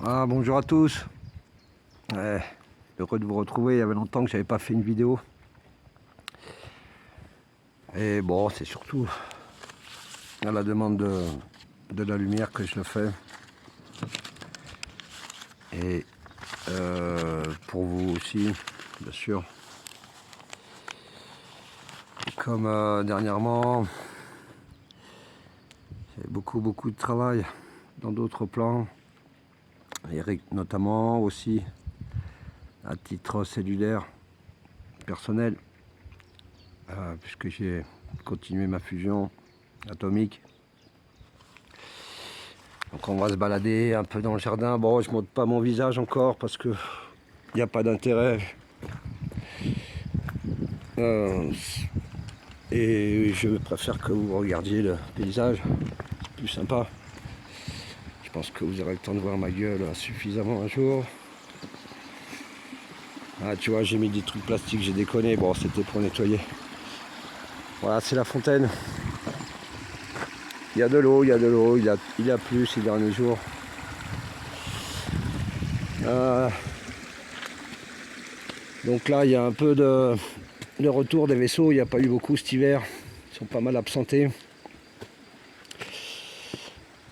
Ah, bonjour à tous. Heureux de vous retrouver. Il y avait longtemps que j'avais pas fait une vidéo. Et bon, c'est surtout à la demande de la lumière que je le fais. Et pour vous aussi, bien sûr. Comme dernièrement, j'ai beaucoup de travail dans d'autres plans. Eric notamment aussi, à titre cellulaire, personnel, puisque j'ai continué ma fusion atomique. Donc on va se balader un peu dans le jardin. Bon, je ne montre pas mon visage encore parce que il n'y a pas d'intérêt. Et je préfère que vous regardiez le paysage. C'est plus sympa. Je pense que vous aurez le temps de voir ma gueule suffisamment un jour. Ah, tu vois, j'ai mis des trucs plastiques, j'ai déconné. Bon, c'était pour nettoyer. Voilà, c'est la fontaine. Il y a de l'eau, il a plu ces derniers jours. Donc là, il y a un peu de retour des vaisseaux. Il n'y a pas eu beaucoup cet hiver. Ils sont pas mal absentés.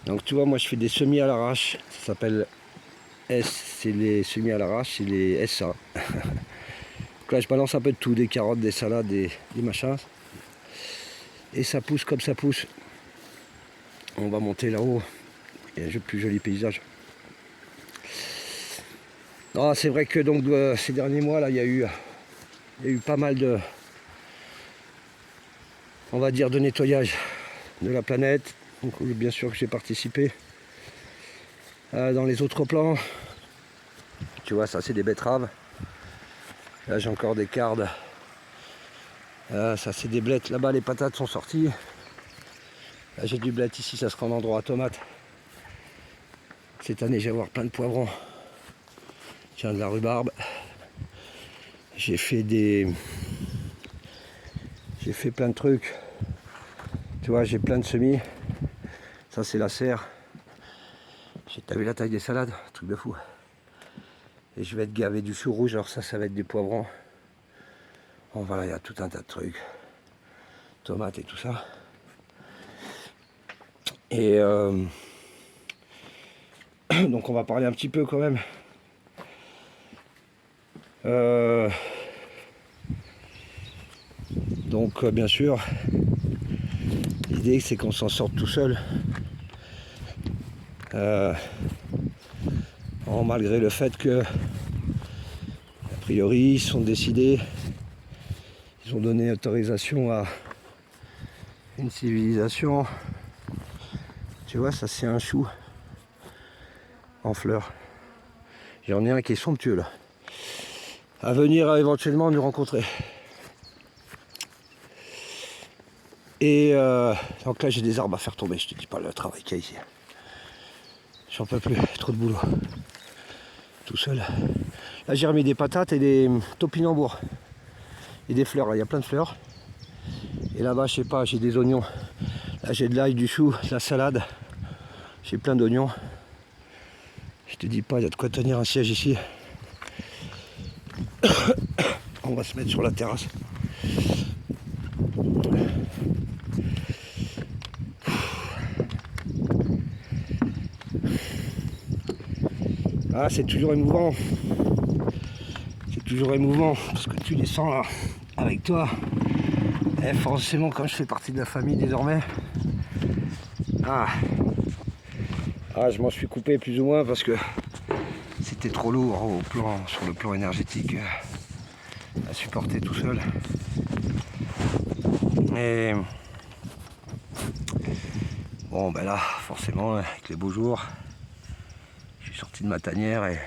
Donc tu vois, moi je fais des semis à l'arrache. Ça s'appelle S, c'est les semis à l'arrache, c'est les SA. Donc là, je balance un peu de tout, des carottes, des salades, des machins. Et ça pousse comme ça pousse. On va monter là-haut. Il y a un plus joli paysage. Ah, c'est vrai que donc ces derniers mois là, il y a eu pas mal de, on va dire, de nettoyage de la planète. Donc bien sûr que j'ai participé. Dans les autres plans, tu vois, ça c'est des betteraves. Là j'ai encore des cardes. Ça c'est des blettes. Là-bas les patates sont sorties. Là j'ai du blé ici, ça sera un endroit à tomates. Cette année je vais avoir plein de poivrons. Tiens, de la rhubarbe. J'ai fait plein de trucs. Tu vois, j'ai plein de semis. Ça c'est la serre. T'as vu la taille des salades? Truc de fou. Et je vais être gavé du chou rouge. Alors ça va être des poivrons. Bon voilà, il y a tout un tas de trucs. Tomates et tout ça. Et donc on va parler un petit peu quand même. Donc bien sûr, l'idée c'est qu'on s'en sorte tout seul. Malgré le fait que, a priori, ils sont décidés, ils ont donné autorisation à une civilisation. Tu vois, ça c'est un chou en fleurs. J'en ai un qui est somptueux là. À venir éventuellement nous rencontrer. Et donc là j'ai des arbres à faire tomber, je te dis pas le travail qu'il y a ici. J'en peux plus, trop de boulot. Tout seul. Là j'ai remis des patates et des topinambours. Et des fleurs, là il y a plein de fleurs. Et là-bas je sais pas, j'ai des oignons. Là j'ai de l'ail, du chou, de la salade. J'ai plein d'oignons. Je te dis pas, il y a de quoi tenir un siège ici. On va se mettre sur la terrasse. Ah, c'est toujours émouvant. C'est toujours émouvant parce que tu les sens là avec toi. Et forcément, quand je fais partie de la famille désormais, je m'en suis coupé plus ou moins parce que c'était trop lourd sur le plan énergétique à supporter tout seul. Et bon, ben là, forcément, avec les beaux jours, je suis sorti de ma tanière et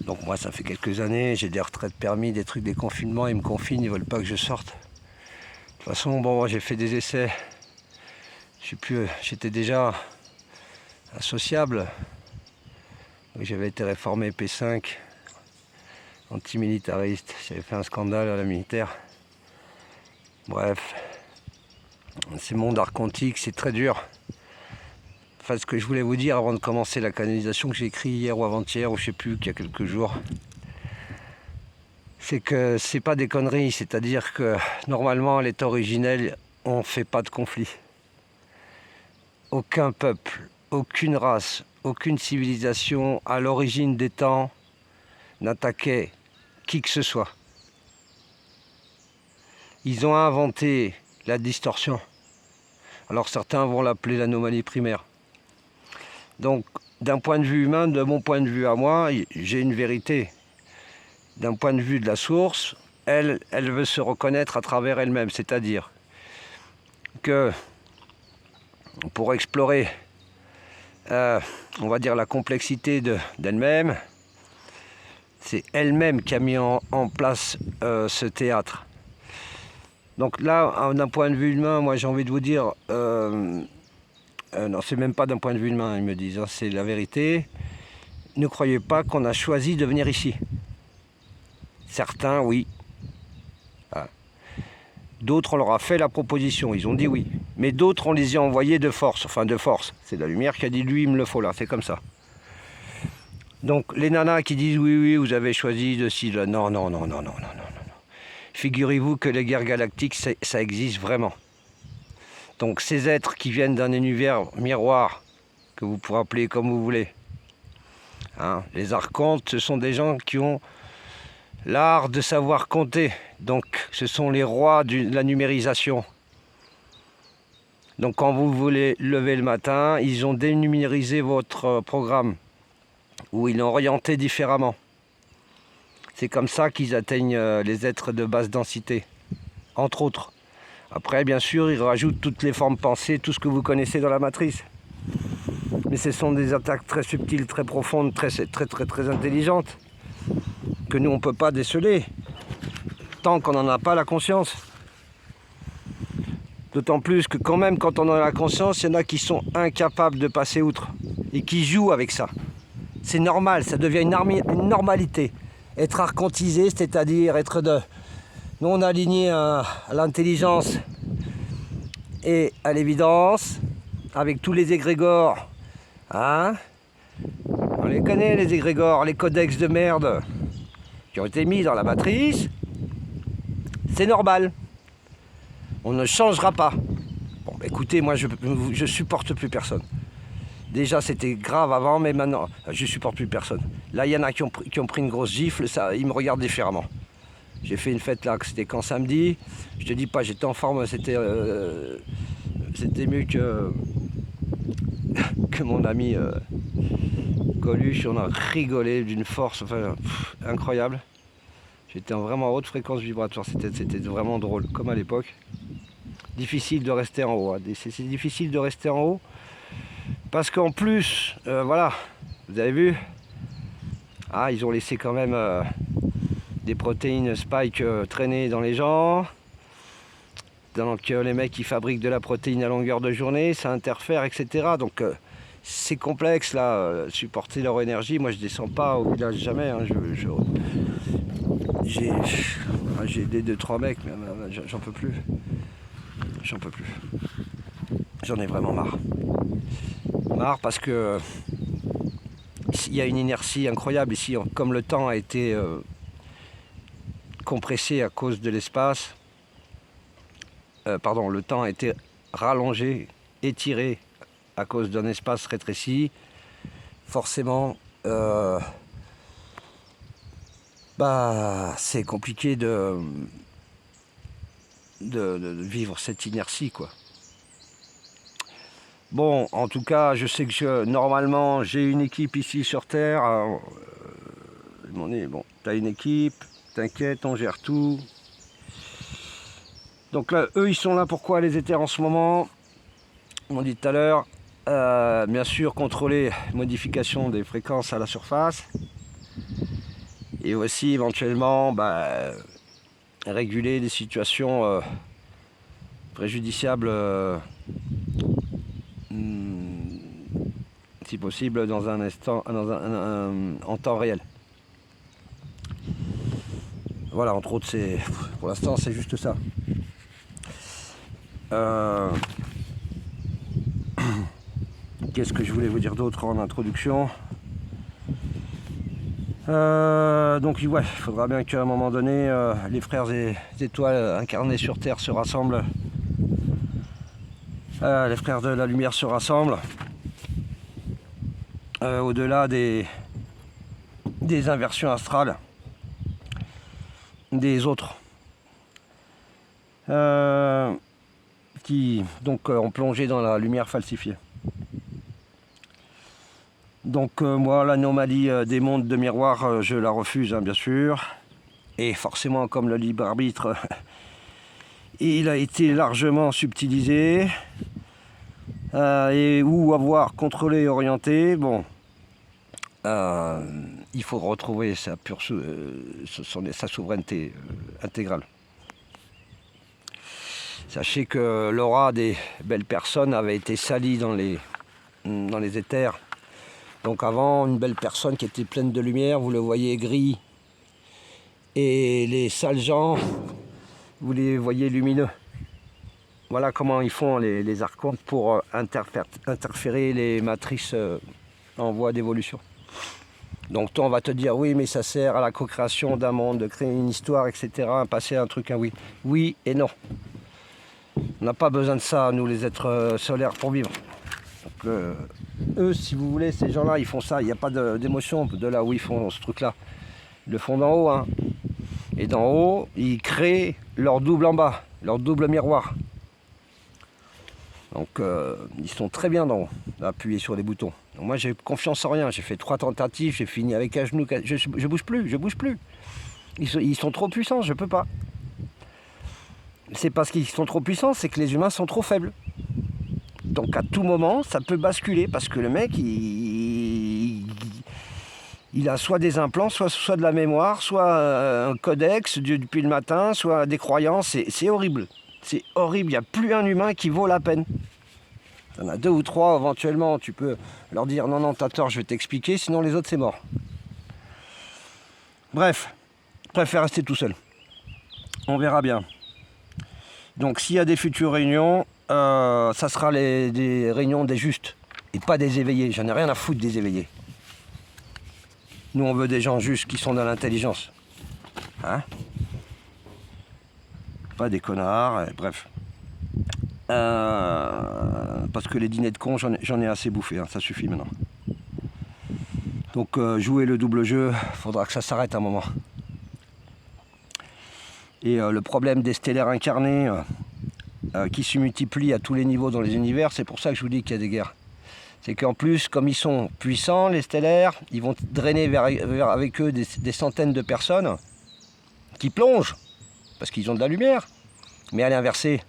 donc moi ça fait quelques années, j'ai des retraites permis, des trucs, des confinements, ils me confinent, ils veulent pas que je sorte. De toute façon, bon, j'ai fait des essais, je sais plus, j'étais déjà associable, j'avais été réformé P5, antimilitariste, j'avais fait un scandale à la militaire. Bref, ces mondes archontiques, c'est très dur. enfin ce que je voulais vous dire avant de commencer la canalisation que j'ai écrit hier ou avant-hier, ou je sais plus, qu'il y a quelques jours, c'est que c'est pas des conneries, c'est-à-dire que normalement l'État originel, on fait pas de conflit. Aucun peuple, aucune race, aucune civilisation à l'origine des temps n'attaquait qui que ce soit. Ils ont inventé la distorsion. Alors certains vont l'appeler l'anomalie primaire. Donc d'un point de vue humain, de mon point de vue à moi, j'ai une vérité. D'un point de vue de la source, elle veut se reconnaître à travers elle-même, c'est-à-dire que pour explorer, on va dire, la complexité d'elle-même, c'est elle-même qui a mis en place ce théâtre. Donc là, d'un point de vue humain, moi j'ai envie de vous dire, non, c'est même pas d'un point de vue humain, ils me disent, hein, c'est la vérité. Ne croyez pas qu'on a choisi de venir ici. Certains, oui. Voilà. D'autres, on leur a fait la proposition, ils ont dit oui. Mais d'autres, on les y a envoyés de force, enfin de force. C'est la lumière qui a dit, lui, il me le faut là, c'est comme ça. Donc les nanas qui disent oui, oui, vous avez choisi de ci, là, non, non, non, non, non, non, non. Figurez-vous que les guerres galactiques, ça existe vraiment. Donc ces êtres qui viennent d'un univers miroir, que vous pourrez appeler comme vous voulez, hein, les archontes, ce sont des gens qui ont l'art de savoir compter. Donc ce sont les rois de la numérisation. Donc quand vous voulez lever le matin, ils ont dénumérisé votre programme, ou ils l'ont orienté différemment. C'est comme ça qu'ils atteignent les êtres de basse densité, entre autres. Après, bien sûr, ils rajoutent toutes les formes pensées, tout ce que vous connaissez dans la matrice. Mais ce sont des attaques très subtiles, très profondes, très intelligentes, que nous, on ne peut pas déceler, tant qu'on n'en a pas la conscience. D'autant plus que quand même, quand on en a la conscience, il y en a qui sont incapables de passer outre, et qui jouent avec ça. C'est normal, ça devient une normalité. Être archontisé, c'est-à-dire être non aligné à l'intelligence et à l'évidence, avec tous les égrégores. Hein, on les connaît, les égrégores, les codex de merde qui ont été mis dans la matrice. C'est normal. On ne changera pas. Bon, bah écoutez, moi je supporte plus personne. Déjà c'était grave avant, mais maintenant je supporte plus personne. Là il y en a qui ont pris une grosse gifle, ça, ils me regardent différemment. J'ai fait une fête là, c'était quand samedi. Je te dis pas, j'étais en forme, c'était mieux que mon ami Coluche. On a rigolé d'une force, enfin, incroyable. J'étais en vraiment haute fréquence vibratoire, c'était vraiment drôle, comme à l'époque. Difficile de rester en haut, hein. C'est difficile de rester en haut. Parce qu'en plus, voilà, vous avez vu, ah, ils ont laissé quand même des protéines spike traîner dans les gens. Donc les mecs qui fabriquent de la protéine à longueur de journée, ça interfère, etc. Donc c'est complexe là, supporter leur énergie. Moi je descends pas au village jamais, hein. J'ai aidé 2-3 mecs, mais j'en peux plus. J'en peux plus. J'en ai vraiment marre. Parce que il y a une inertie incroyable ici, comme le temps a été compressé à cause de l'espace, le temps a été rallongé, étiré à cause d'un espace rétréci, forcément c'est compliqué de vivre cette inertie, quoi. Bon, en tout cas, je sais que normalement, j'ai une équipe ici sur Terre. Bon, t'as une équipe, t'inquiète, on gère tout. Donc là, eux, ils sont là pourquoi les éthers en ce moment? On dit tout à l'heure, bien sûr, contrôler modification des fréquences à la surface. Et aussi, éventuellement, réguler des situations préjudiciables. Si possible dans un instant, en temps réel. Voilà, entre autres, pour l'instant c'est juste ça. Qu'est-ce que je voulais vous dire d'autre en introduction? Donc ouais, il faudra bien qu'à un moment donné, les frères et étoiles incarnés sur Terre se rassemblent. Les frères de la lumière se rassemblent. Au-delà des inversions astrales des autres. Qui donc ont plongé dans la lumière falsifiée. Donc moi, l'anomalie des mondes de miroir, je la refuse, hein, bien sûr. Et forcément, comme le libre arbitre, il a été largement subtilisé. Et ou avoir contrôlé et orienté, bon, il faut retrouver sa souveraineté intégrale. Sachez que l'aura des belles personnes avait été salie dans les éthers. Donc avant, une belle personne qui était pleine de lumière, vous le voyez gris. Et les sales gens, vous les voyez lumineux. Voilà comment ils font les archontes pour interférer les matrices en voie d'évolution. Donc toi on va te dire oui mais ça sert à la co-création d'un monde, de créer une histoire, etc. Un passé, un truc, un oui. Oui et non. On n'a pas besoin de ça, nous les êtres solaires, pour vivre. Donc, eux, si vous voulez, ces gens-là, ils font ça. Il n'y a pas d'émotion de là où ils font ce truc-là. Ils le font d'en haut. Hein. Et d'en haut, ils créent leur double en bas, leur double miroir. Donc, ils sont très bien d'en haut, à appuyer sur les boutons. Donc, moi, j'ai confiance en rien. J'ai fait 3 tentatives, j'ai fini avec un genou. Je bouge plus, je bouge plus. Ils sont trop puissants, je peux pas. C'est parce qu'ils sont trop puissants, c'est que les humains sont trop faibles. Donc à tout moment, ça peut basculer parce que le mec, il a soit des implants, soit de la mémoire, soit un codex depuis le matin, soit des croyances. C'est horrible. C'est horrible. Il n'y a plus un humain qui vaut la peine. Il y en a 2 ou 3 éventuellement. Tu peux leur dire non, t'as tort, je vais t'expliquer. Sinon les autres, c'est mort. Bref, je préfère rester tout seul. On verra bien. Donc s'il y a des futures réunions, ça sera des réunions des justes et pas des éveillés. J'en ai rien à foutre des éveillés. Nous on veut des gens justes qui sont dans l'intelligence. Hein? Pas des connards, bref. Parce que les dîners de cons, j'en ai assez bouffé, hein, ça suffit maintenant. Donc jouer le double jeu, faudra que ça s'arrête un moment. Et le problème des stellaires incarnés qui se multiplient à tous les niveaux dans les univers, c'est pour ça que je vous dis qu'il y a des guerres. C'est qu'en plus, comme ils sont puissants, les stellaires, ils vont drainer avec eux des centaines de personnes qui plongent, parce qu'ils ont de la lumière, mais à l'inversé,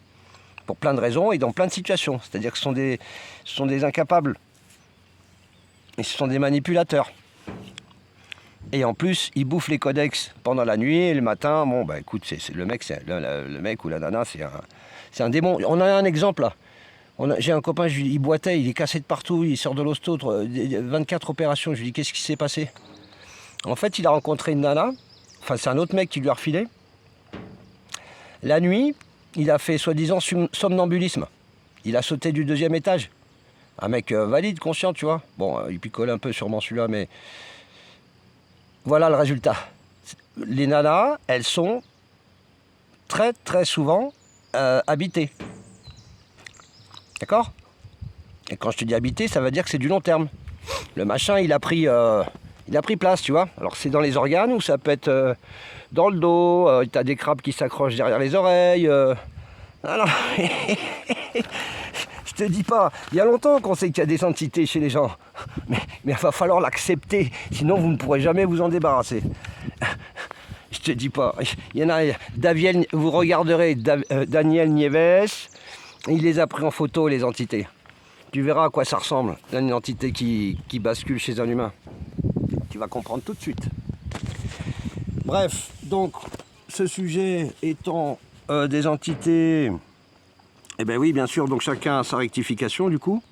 pour plein de raisons et dans plein de situations. C'est-à-dire que ce sont des incapables. Et ce sont des manipulateurs. Et en plus, ils bouffent les codex pendant la nuit et le matin, bon bah écoute, le mec ou la nana, c'est un démon. On a un exemple là. J'ai un copain, il boitait, il est cassé de partout, il sort de l'hosto, 24 opérations. Je lui dis qu'est-ce qui s'est passé? En fait, il a rencontré une nana, enfin c'est un autre mec qui lui a refilé. La nuit, il a fait soi-disant somnambulisme. Il a sauté du 2e étage. Un mec valide, conscient, tu vois. Bon, il picole un peu sûrement celui-là, mais... Voilà le résultat. Les nanas, elles sont très très souvent habitées. D'accord? Et quand je te dis habité, ça veut dire que c'est du long terme. Le machin, il a pris place, tu vois. Alors c'est dans les organes ou ça peut être dans le dos. Tu as des crabes qui s'accrochent derrière les oreilles. Alors, je te dis pas, il y a longtemps qu'on sait qu'il y a des entités chez les gens. Mais il va falloir l'accepter, sinon vous ne pourrez jamais vous en débarrasser. Je te dis pas. Il y en a, vous regarderez Daniel Nieves, il les a pris en photo, les entités. Tu verras à quoi ça ressemble, une entité qui bascule chez un humain. Tu vas comprendre tout de suite. Bref, donc, ce sujet étant des entités... Eh bien oui, bien sûr, donc chacun a sa rectification du coup.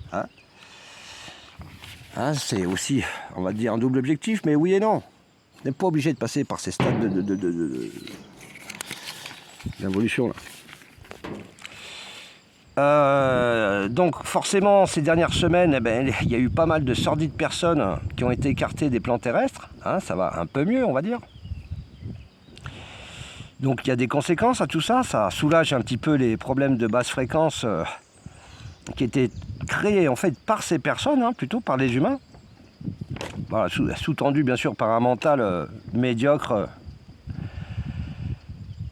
Hein, c'est aussi, on va dire, un double objectif, mais oui et non. On n'est pas obligé de passer par ces stades d'évolution là. Donc forcément, ces dernières semaines, eh ben, il y a eu pas mal de sordides personnes qui ont été écartées des plans terrestres. Hein, ça va un peu mieux, on va dire. Donc il y a des conséquences à tout ça. Ça soulage un petit peu les problèmes de basse fréquence qui étaient créés en fait par ces personnes, hein, plutôt par les humains. Voilà, sous-tendu bien sûr par un mental médiocre.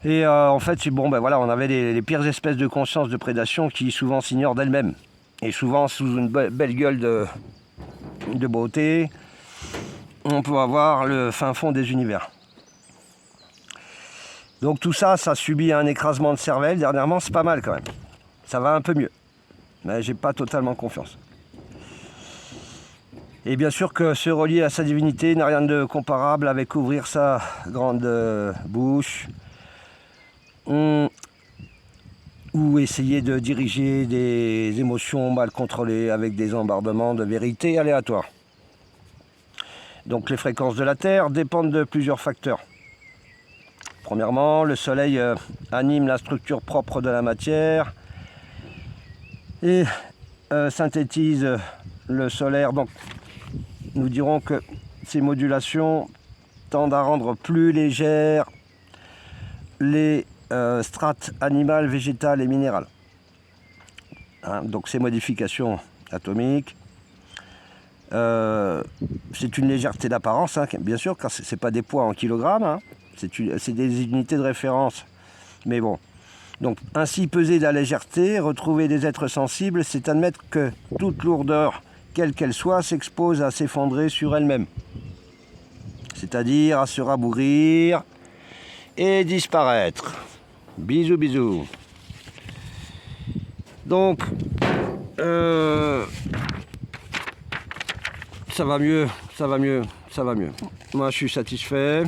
Et en fait, bon, ben voilà, on avait les pires espèces de conscience de prédation qui souvent s'ignorent d'elles-mêmes. Et souvent, sous une belle gueule de beauté, on peut avoir le fin fond des univers. Donc tout ça, ça subit un écrasement de cervelle. Dernièrement, c'est pas mal quand même. Ça va un peu mieux. Mais j'ai pas totalement confiance. Et bien sûr que se relier à sa divinité n'a rien de comparable avec ouvrir sa grande bouche, ou essayer de diriger des émotions mal contrôlées avec des embardements de vérité aléatoires. Donc les fréquences de la Terre dépendent de plusieurs facteurs. Premièrement, le Soleil anime la structure propre de la matière et synthétise le solaire. Donc nous dirons que ces modulations tendent à rendre plus légères les strates animales, végétales et minérales. Hein, donc ces modifications atomiques, c'est une légèreté d'apparence, hein, bien sûr, car ce n'est pas des poids en kilogrammes, hein, c'est des unités de référence. Mais bon, donc ainsi peser la légèreté, retrouver des êtres sensibles, c'est admettre que toute lourdeur, quelle qu'elle soit, s'expose à s'effondrer sur elle-même. C'est-à-dire à se rabougrir et disparaître. Bisous, bisous. Donc, ça va mieux, ça va mieux, ça va mieux. Moi, je suis satisfait.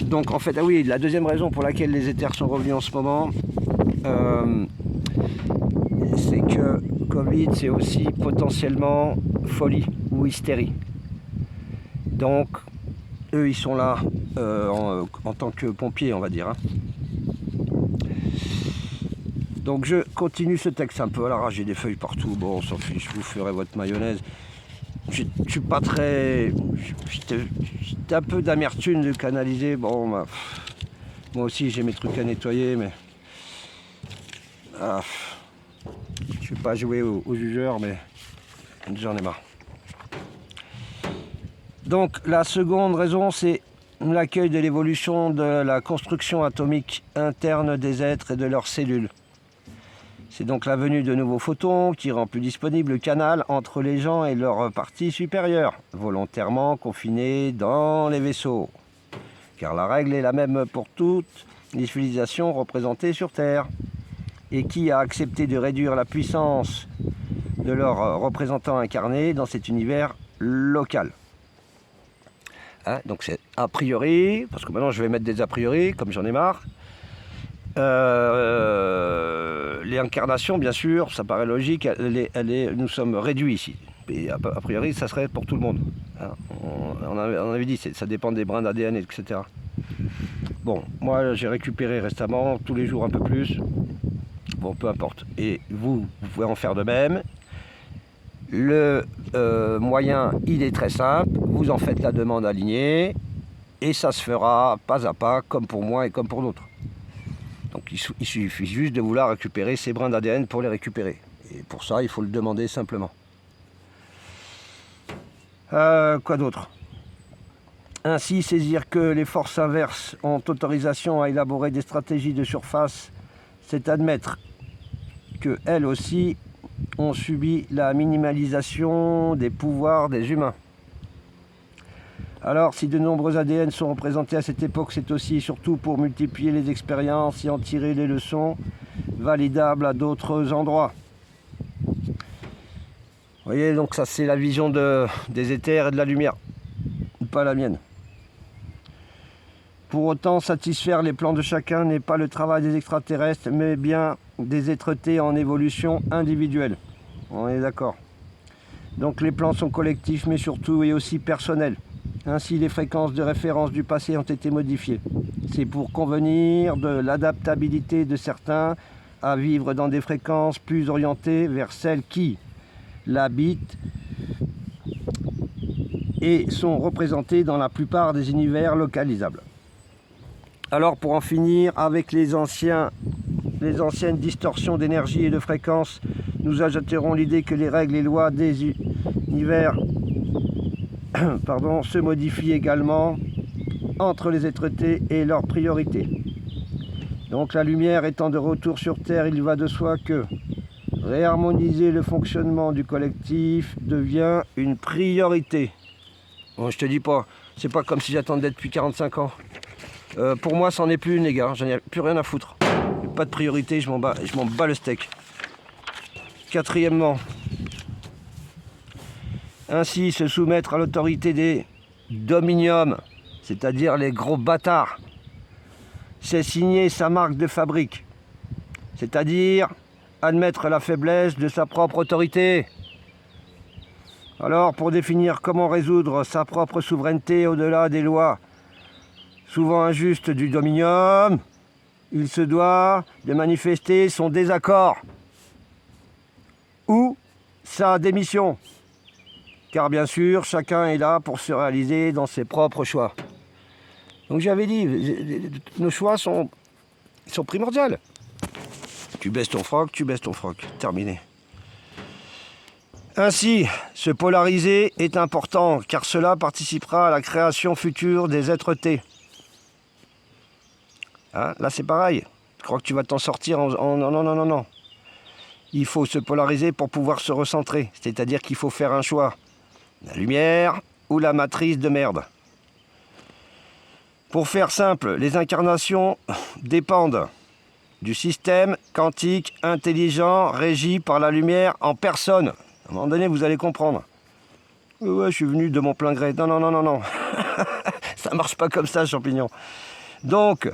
Donc, en fait, ah oui, la deuxième raison pour laquelle les éthers sont revenus en ce moment, c'est que Covid, c'est aussi potentiellement folie ou hystérie. Donc, eux, ils sont là en tant que pompiers, on va dire. Hein. Donc, je continue ce texte un peu à l'arrache, j'ai des feuilles partout. Bon, on s'en fiche, vous ferez votre mayonnaise. Je suis pas très... J'ai un peu d'amertume de canaliser. Bon, bah, moi aussi, j'ai mes trucs à nettoyer, mais... Ah, je vais pas jouer au jugeur, mais j'en ai marre. Donc la seconde raison, c'est l'accueil de l'évolution de la construction atomique interne des êtres et de leurs cellules. C'est donc la venue de nouveaux photons qui rend plus disponible le canal entre les gens et leurs parties supérieures, volontairement confinés dans les vaisseaux. Car la règle est la même pour toutes les civilisations représentées sur Terre. Et qui a accepté de réduire la puissance de leurs représentants incarnés dans cet univers local. Hein, donc c'est a priori, parce que maintenant je vais mettre des a priori, comme j'en ai marre. Les incarnations, bien sûr, ça paraît logique, nous sommes réduits ici. Et a priori, ça serait pour tout le monde. Hein, on avait dit, ça dépend des brins d'ADN, etc. Bon, moi j'ai récupéré récemment, tous les jours un peu plus. Bon, peu importe. Et vous pouvez en faire de même. Le moyen, il est très simple. Vous en faites la demande alignée. Et ça se fera pas à pas, comme pour moi et comme pour d'autres. Donc il suffit juste de vouloir récupérer ces brins d'ADN pour les récupérer. Et pour ça, il faut le demander simplement. Quoi d'autre ? Ainsi, saisir que les forces inverses ont autorisation à élaborer des stratégies de surface, c'est admettre qu'elles aussi ont subi la minimalisation des pouvoirs des humains. Alors, si de nombreux ADN sont représentés à cette époque, c'est aussi et surtout pour multiplier les expériences et en tirer les leçons validables à d'autres endroits. Vous voyez, donc ça c'est la vision des éthers et de la lumière, pas la mienne. Pour autant, satisfaire les plans de chacun n'est pas le travail des extraterrestres, mais bien des êtretés en évolution individuelle. On est d'accord. Donc les plans sont collectifs, mais surtout et aussi personnels. Ainsi, les fréquences de référence du passé ont été modifiées. C'est pour convenir de l'adaptabilité de certains à vivre dans des fréquences plus orientées vers celles qui l'habitent et sont représentées dans la plupart des univers localisables. Alors pour en finir avec les anciennes distorsions d'énergie et de fréquence, nous ajouterons l'idée que les règles et lois des univers se modifient également entre les êtres-tés et leurs priorités. Donc la lumière étant de retour sur Terre, il va de soi que réharmoniser le fonctionnement du collectif devient une priorité. Bon, je te dis pas, c'est pas comme si j'attendais depuis 45 ans. Pour moi, c'en est plus une, les gars, j'en ai plus rien à foutre. Pas de priorité, je m'en bats le steak. Quatrièmement, ainsi se soumettre à l'autorité des dominiums, c'est-à-dire les gros bâtards, c'est signer sa marque de fabrique, c'est-à-dire admettre la faiblesse de sa propre autorité. Alors, pour définir comment résoudre sa propre souveraineté au-delà des lois souvent injustes du dominium, il se doit de manifester son désaccord ou sa démission. Car bien sûr, chacun est là pour se réaliser dans ses propres choix. Donc j'avais dit, nos choix sont primordiaux. Tu baisses ton froc, terminé. Ainsi, se polariser est important, car cela participera à la création future des êtres-tés. Hein, là c'est pareil, tu crois que tu vas t'en sortir non. Il faut se polariser pour pouvoir se recentrer, c'est-à-dire qu'il faut faire un choix. La lumière ou la matrice de merde. Pour faire simple, les incarnations dépendent du système quantique intelligent régi par la lumière en personne. À un moment donné, vous allez comprendre. Ouais, je suis venu de mon plein gré. Non. Ça marche pas comme ça, champignon. Donc,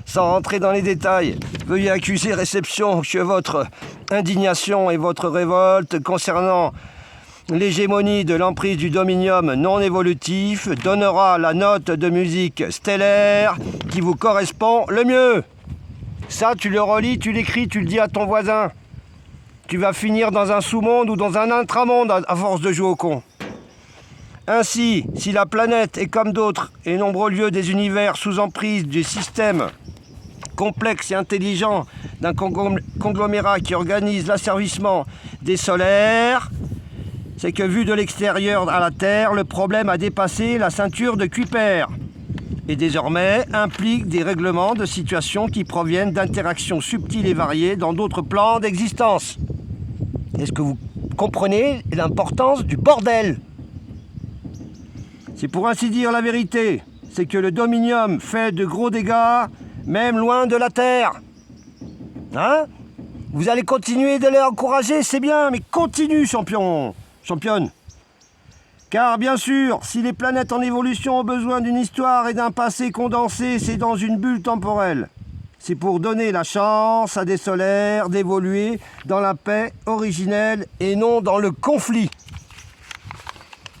sans rentrer dans les détails, veuillez accuser réception que votre indignation et votre révolte concernant l'hégémonie de l'emprise du dominium non évolutif donnera la note de musique stellaire qui vous correspond le mieux. Ça, tu le relis, tu l'écris, tu le dis à ton voisin. Tu vas finir dans un sous-monde ou dans un intramonde à force de jouer au con. Ainsi, si la planète est comme d'autres et nombreux lieux des univers sous emprise du système complexe et intelligent d'un conglomérat qui organise l'asservissement des solaires, c'est que vu de l'extérieur à la Terre, le problème a dépassé la ceinture de Kuiper et désormais implique des règlements de situations qui proviennent d'interactions subtiles et variées dans d'autres plans d'existence. Est-ce que vous comprenez l'importance du bordel ? C'est pour ainsi dire la vérité, c'est que le dominium fait de gros dégâts, même loin de la Terre. Hein ? Vous allez continuer de les encourager, c'est bien, mais continue, championne. Car bien sûr, si les planètes en évolution ont besoin d'une histoire et d'un passé condensé, c'est dans une bulle temporelle. C'est pour donner la chance à des solaires d'évoluer dans la paix originelle et non dans le conflit.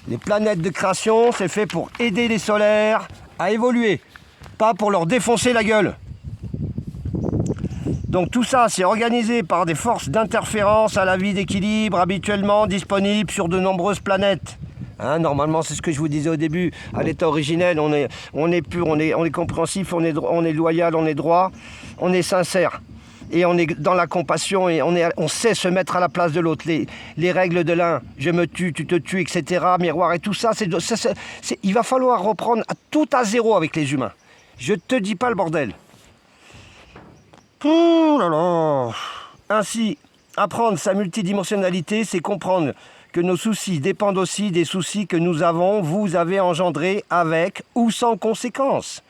Les planètes de création, c'est fait pour aider les solaires à évoluer, pas pour leur défoncer la gueule. Donc tout ça, c'est organisé par des forces d'interférence à la vie d'équilibre habituellement disponibles sur de nombreuses planètes. Hein, normalement, c'est ce que je vous disais au début, à l'état originel, on est pur, on est compréhensif, on est loyal, on est droit, on est sincère. Et on est dans la compassion et on sait se mettre à la place de l'autre. Les règles de l'un, je me tue, tu te tues, etc., miroir et tout ça, il va falloir reprendre tout à zéro avec les humains. Je te dis pas le bordel. Oh là là. Ainsi, apprendre sa multidimensionnalité, c'est comprendre que nos soucis dépendent aussi des soucis que vous avez engendrés avec ou sans conséquence,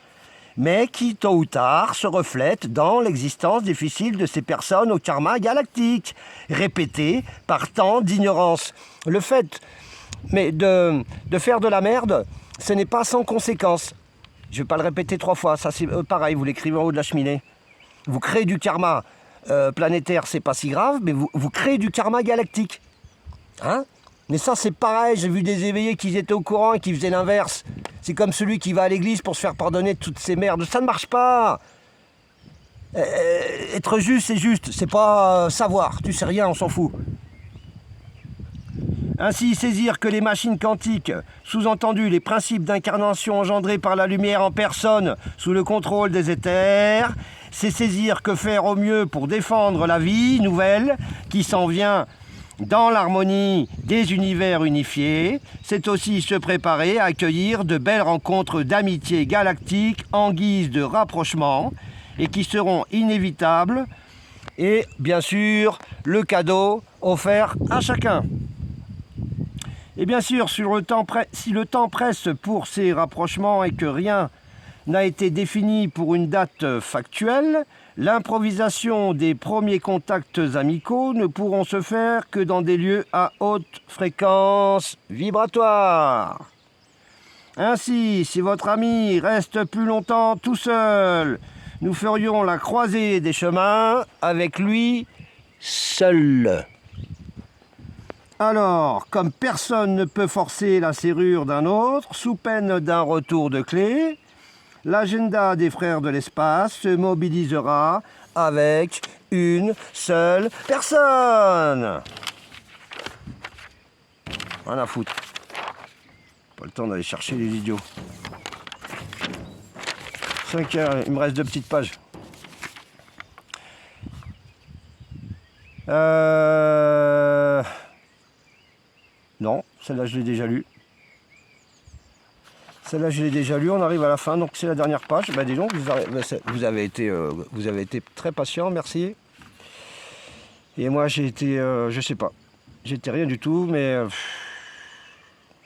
mais qui, tôt ou tard, se reflètent dans l'existence difficile de ces personnes au karma galactique, répétées par tant d'ignorance. Le fait de faire de la merde, ce n'est pas sans conséquence. Je ne vais pas le répéter 3 fois, ça c'est pareil, vous l'écrivez en haut de la cheminée. Vous créez du karma planétaire, c'est pas si grave, mais vous créez du karma galactique. Hein ? Mais ça c'est pareil, j'ai vu des éveillés qui étaient au courant et qui faisaient l'inverse. C'est comme celui qui va à l'église pour se faire pardonner toutes ces merdes. Ça ne marche pas. Être juste, c'est juste, c'est pas savoir, tu sais rien, on s'en fout. Ainsi, saisir que les machines quantiques, sous-entendu les principes d'incarnation engendrés par la lumière en personne sous le contrôle des éthers, c'est saisir que faire au mieux pour défendre la vie nouvelle qui s'en vient dans l'harmonie des univers unifiés, c'est aussi se préparer à accueillir de belles rencontres d'amitié galactique en guise de rapprochement et qui seront inévitables et bien sûr le cadeau offert à chacun. Et bien sûr, si le temps presse pour ces rapprochements et que rien n'a été défini pour une date factuelle, l'improvisation des premiers contacts amicaux ne pourront se faire que dans des lieux à haute fréquence vibratoire. Ainsi, si votre ami reste plus longtemps tout seul, nous ferions la croisée des chemins avec lui seul. Alors, comme personne ne peut forcer la serrure d'un autre, sous peine d'un retour de clé, l'agenda des frères de l'espace se mobilisera avec une seule personne. Rien à foutre. Pas le temps d'aller chercher les idiots. 5 heures, il me reste 2 petites pages. Non, celle-là je l'ai déjà lue. Celle-là je l'ai déjà lue, on arrive à la fin, donc c'est la dernière page. Bah dis donc, vous avez été très patient, merci. Et moi j'ai été, je sais pas, j'étais rien du tout, mais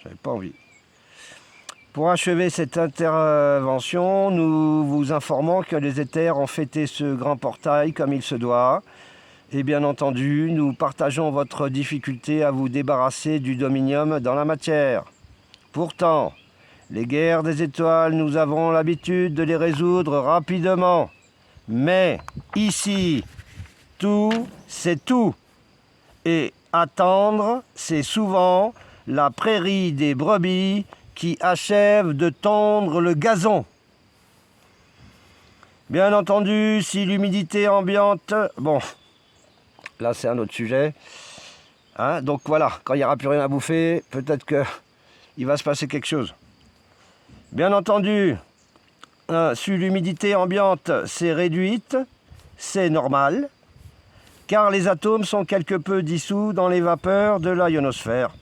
j'avais pas envie. Pour achever cette intervention, nous vous informons que les éthers ont fêté ce grand portail comme il se doit. Et bien entendu, nous partageons votre difficulté à vous débarrasser du dominium dans la matière. Pourtant, les guerres des étoiles, nous avons l'habitude de les résoudre rapidement. Mais ici, tout, c'est tout. Et attendre, c'est souvent la prairie des brebis qui achève de tondre le gazon. Bien entendu, si l'humidité ambiante... Bon... Là, c'est un autre sujet. Hein, donc voilà, quand il n'y aura plus rien à bouffer, peut-être qu'il va se passer quelque chose. Bien entendu, si l'humidité ambiante s'est réduite, c'est normal, car les atomes sont quelque peu dissous dans les vapeurs de la ionosphère.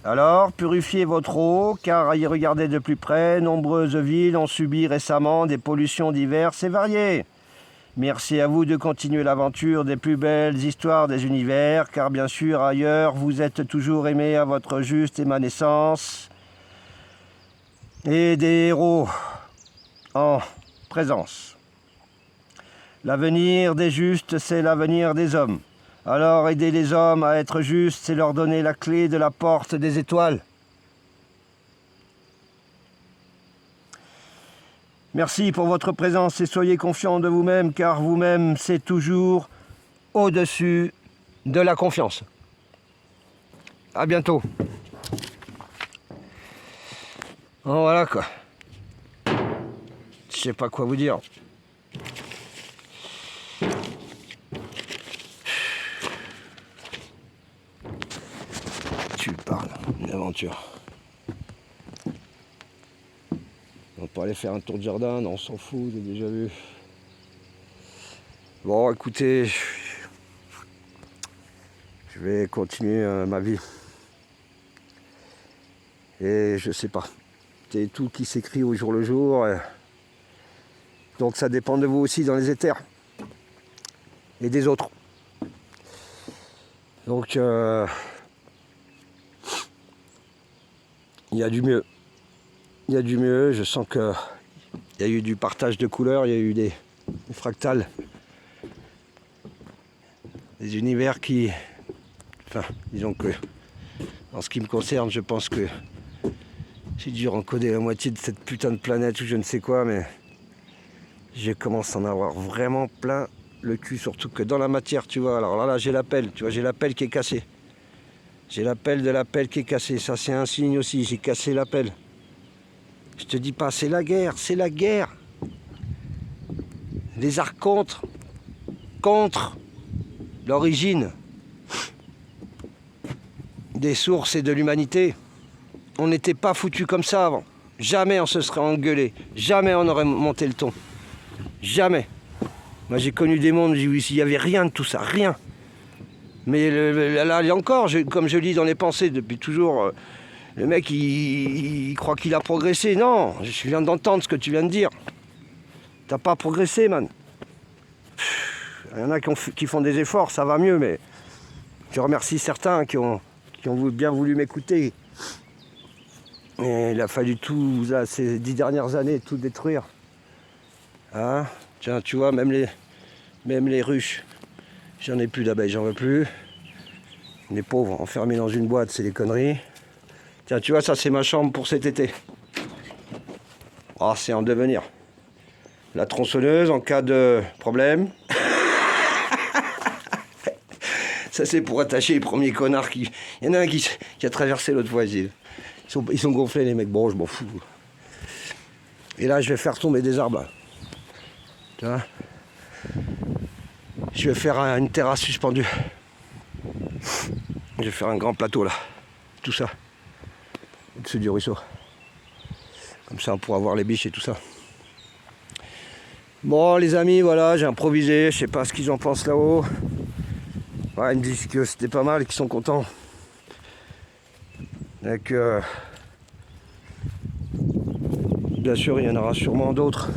Alors, purifiez votre eau, car à y regarder de plus près, nombreuses villes ont subi récemment des pollutions diverses et variées. Merci à vous de continuer l'aventure des plus belles histoires des univers, car bien sûr, ailleurs, vous êtes toujours aimés à votre juste émanescence et des héros en présence. L'avenir des justes, c'est l'avenir des hommes. Alors, aider les hommes à être justes, c'est leur donner la clé de la porte des étoiles. Merci pour votre présence et soyez confiants de vous-même, car vous-même, c'est toujours au-dessus de la confiance. À bientôt. Bon, voilà quoi. Je sais pas quoi vous dire. Tu parles, une aventure. On peut aller faire un tour de jardin, on s'en fout, j'ai déjà vu. Bon, écoutez, je vais continuer ma vie. Et je sais pas, c'est tout qui s'écrit au jour le jour. Donc ça dépend de vous aussi dans les éthers. Et des autres. Donc, il y a du mieux. Il y a du mieux, je sens qu'il y a eu du partage de couleurs, il y a eu des fractales, des univers qui... Enfin, disons que, en ce qui me concerne, je pense que j'ai dû encoder la moitié de cette putain de planète ou je ne sais quoi, mais je commence à en avoir vraiment plein le cul, surtout que dans la matière, tu vois, alors là j'ai la pelle, tu vois, j'ai la pelle qui est cassée. J'ai la pelle de la pelle qui est cassée, ça c'est un signe aussi, j'ai cassé la pelle. Je te dis pas, c'est la guerre, c'est la guerre. les arcs contre l'origine des sources et de l'humanité. On n'était pas foutus comme ça avant. Jamais on se serait engueulé. Jamais on aurait monté le ton. Jamais. Moi j'ai connu des mondes où il n'y avait rien de tout ça, rien. Mais là encore, comme je lis dans les pensées depuis toujours, le mec il croit qu'il a progressé. Non, je viens d'entendre ce que tu viens de dire. T'as pas progressé, man. Il y en a qui font des efforts, ça va mieux, mais je remercie certains qui ont bien voulu m'écouter. Et il a fallu tout, ces 10 dernières années, tout détruire. Hein? Tiens, tu vois, même les ruches, j'en ai plus d'abeilles, j'en veux plus. Les pauvres, enfermés dans une boîte, c'est des conneries. Tiens, tu vois, ça c'est ma chambre pour cet été. Oh, c'est en devenir. La tronçonneuse en cas de problème. Ça c'est pour attacher les premiers connards qui... Il y en a un qui a traversé l'autre fois. Ils sont gonflés les mecs. Bon, je m'en fous. Et là je vais faire tomber des arbres. Là. Tu vois, je vais faire une terrasse suspendue. Je vais faire un grand plateau là. Tout ça. Au-dessus du ruisseau. Comme ça on pourra voir les biches et tout ça. Bon les amis, voilà, j'ai improvisé. Je sais pas ce qu'ils en pensent là-haut. Ouais, ils me disent que c'était pas mal et qu'ils sont contents. Donc, bien sûr, il y en aura sûrement d'autres.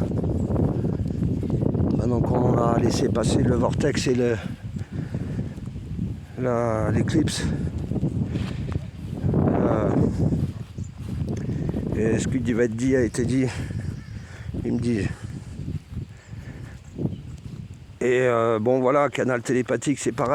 Maintenant qu'on a laissé passer le vortex et l'éclipse. Et ce qui devait être dit a été dit. Il me dit. Et bon voilà, canal télépathique, c'est pareil.